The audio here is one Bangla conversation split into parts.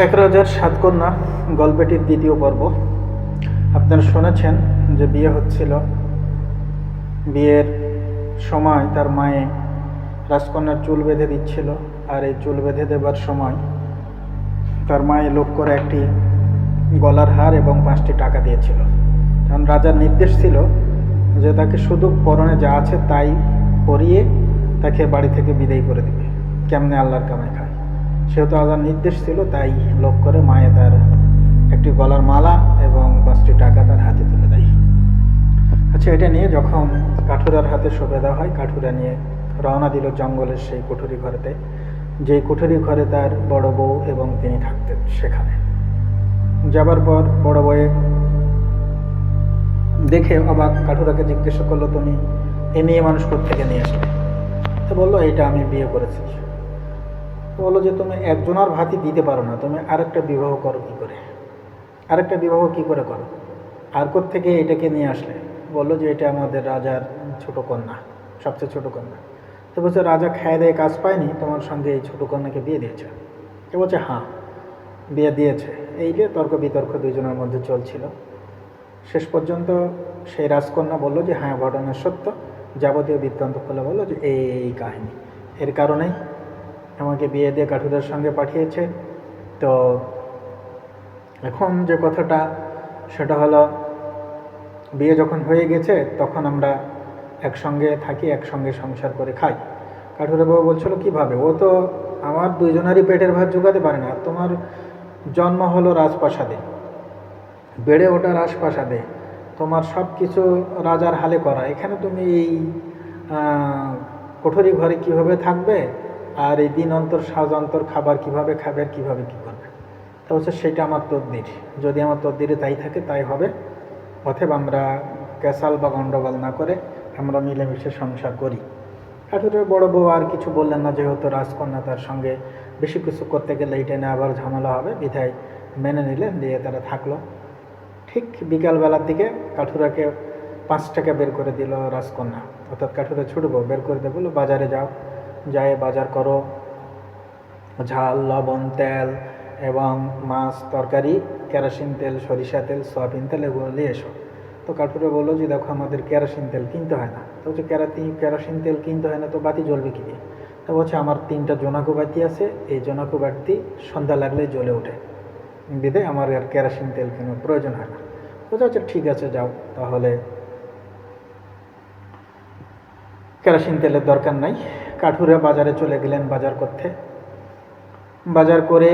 এক রাজার সাত কন্যা গল্পটির দ্বিতীয় পর্ব। আপনারা শুনেছেন যে বিয়ে হচ্ছিল। বিয়ের সময় তার মায়ে রাজকন্যার চুল বেঁধে দিচ্ছিল, আর এই চুল বেঁধে দেবার সময় তার মায়ে লোভ করে একটি গলার হার এবং 5টি টাকা দিয়েছিল। কারণ রাজার নির্দেশ ছিল যে তাকে শুধু পরনে যা আছে তাই পরিয়ে তাকে বাড়ি থেকে বিদায় করে দেবে, কেমনে আল্লাহর কামাই খায়। সেহেতু আল্লাহর নির্দেশ ছিল, তাই লোভ করে মায়ে তার একটি গলার মালা এবং 5টি টাকা তার হাতে তুলে দেয়। আচ্ছা, এটা নিয়ে যখন কাঠুরার হাতে সঁপে দেওয়া হয়, কাঠুরা নিয়ে রওনা দিল জঙ্গলের সেই কুঠুরি ঘরেতে, যেই কুঠুরি ঘরে তার বড় বউ এবং তিনি থাকতেন। সেখানে যাবার পর বড় বউয়ে দেখে অবাক, কাঠুরাকে জিজ্ঞাসা করলো, তুমি এ মেয়ে মানুষ কোত্থেকে নিয়ে আসলে? তো বললো, এইটা আমি বিয়ে করেছি। বললো যে তুমি একজনের ভাতই দিতে পারো না, তুমি আরেকটা বিবাহ করো কি করে? আরেকটা বিবাহ কি করে করো? আর কোত্থেকে এটাকে নিয়ে আসলে? বললো যে এটা আমাদের রাজার ছোট কন্যা, সবচেয়ে ছোট কন্যা। তো বলছে, রাজা খায় দেয় কাজ পায়নি, তোমার সঙ্গে এই ছোট কন্যাকে বিয়ে দিয়েছে? তো বলছে, হ্যাঁ বিয়ে দিয়েছে। এই যে তর্ক বিতর্ক দুইজনের মধ্যে চলছিল। শেষ পর্যন্ত সেই রাজকন্যা বলল যে হ্যাঁ, ঘটনা সত্য। যাবতীয় বৃত্তান্ত খুলে বললো যে এই কাহিনী, এর কারণেই আমাকে বিয়ে দিয়ে কাঠুরের সঙ্গে পাঠিয়েছে। তো এখন যে কথাটা, সেটা হলো, বিয়ে যখন হয়ে গেছে তখন আমরা একসঙ্গে থাকি, একসঙ্গে সংসার করে খাই। কাঠুরে বাবু বলছিল, কীভাবে? ও তো আমার দুইজনেরই পেটের ভাত জোগাতে পারে না। তোমার জন্ম হলো রাজপ্রাসাদে, বেড়ে ওঠা রাজপ্রাসাদে, তোমার সব কিছু রাজার হালে করা, এখানে তুমি এই কোঠরি ঘরে কিভাবে থাকবে? আর এই দিন অন্তর সাজ অন্তর খাবার কিভাবে খাবে, কিভাবে কী করবে? তা হচ্ছে সেটা আমার তদ্বির, যদি আমার তদ্বিরে তাই থাকে তাই হবে। অতএব আমরা ক্যাসাল বা গণ্ডগোল না করে আমরা মিলেমিশে সংসার করি। কাঠুরের বড় বউ আর কিছু বললেন না, যেহেতু রাজকন্যা, তার সঙ্গে বেশি কিছু করতে গেলে এইটা নিয়ে আবার ঝামেলা হবে, বিধায় মেনে নিলেন, দিয়ে তারা থাকলো। ঠিক বিকালবেলার দিকে কাঠুরাকে 5 টাকা বের করে দিল রাজকন্যা, অর্থাৎ কাঠুরা ছুটবো, বের করে দেবো, বললো বাজারে যাও, যায় বাজার করো, ঝাল, লবণ, তেল এবং মাছ, তরকারি, কেরোসিন তেল, সরিষা তেল, সয়াবিন তেল, এগুলো নিয়ে এসো। তো কাঠুরে বললো যে দেখো, আমাদের কেরোসিন তেল কিনতে হয় না। তো বলছে, কেরোসিন তেল কিনতে হয় না, তো বাতি জ্বলবে কি দিয়ে? তো বলছে, আমার 3টা জোনাকু বাতি আছে, এই জোনাকু বাতি সন্ধ্যা লাগলেই জ্বলে ওঠে, বিধায় আমার আর কেরোসিন তেল কেনার প্রয়োজন হয় না। বলছে, আচ্ছা ঠিক আছে, যাও তাহলে, কেরোসিন তেলের দরকার নাই। কাঠুরে বাজারে চলে গেলেন বাজার করতে। বাজার করে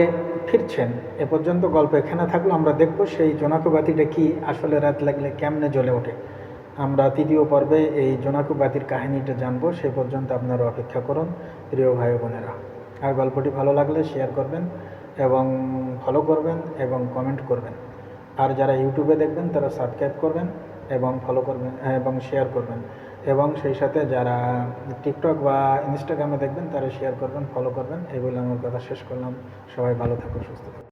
ফিরছেন। এ পর্যন্ত গল্প এখানে থাকলো। আমরা দেখব সেই জোনাকু বাতিটা কি, আসলে রাত লাগলে কেমনে জ্বলে ওঠে। আমরা 3য় পর্বে এই জোনাকু বাতির কাহিনীটা জানবো। সেই পর্যন্ত আপনারা অপেক্ষা করুন, প্রিয় ভাই বোনেরা। আর গল্পটি ভালো লাগলে শেয়ার করবেন এবং ফলো করবেন এবং কমেন্ট করবেন। আর যারা ইউটিউবে দেখবেন তারা সাবস্ক্রাইব করবেন এবং ফলো করবেন এবং শেয়ার করবেন। এবং সেই সাথে যারা টিকটক বা ইনস্টাগ্রামে দেখবেন তারা শেয়ার করবেন, ফলো করবেন। এই বলে আমার কথা শেষ করলাম। সবাই ভালো থাকুন, সুস্থ থাকুন।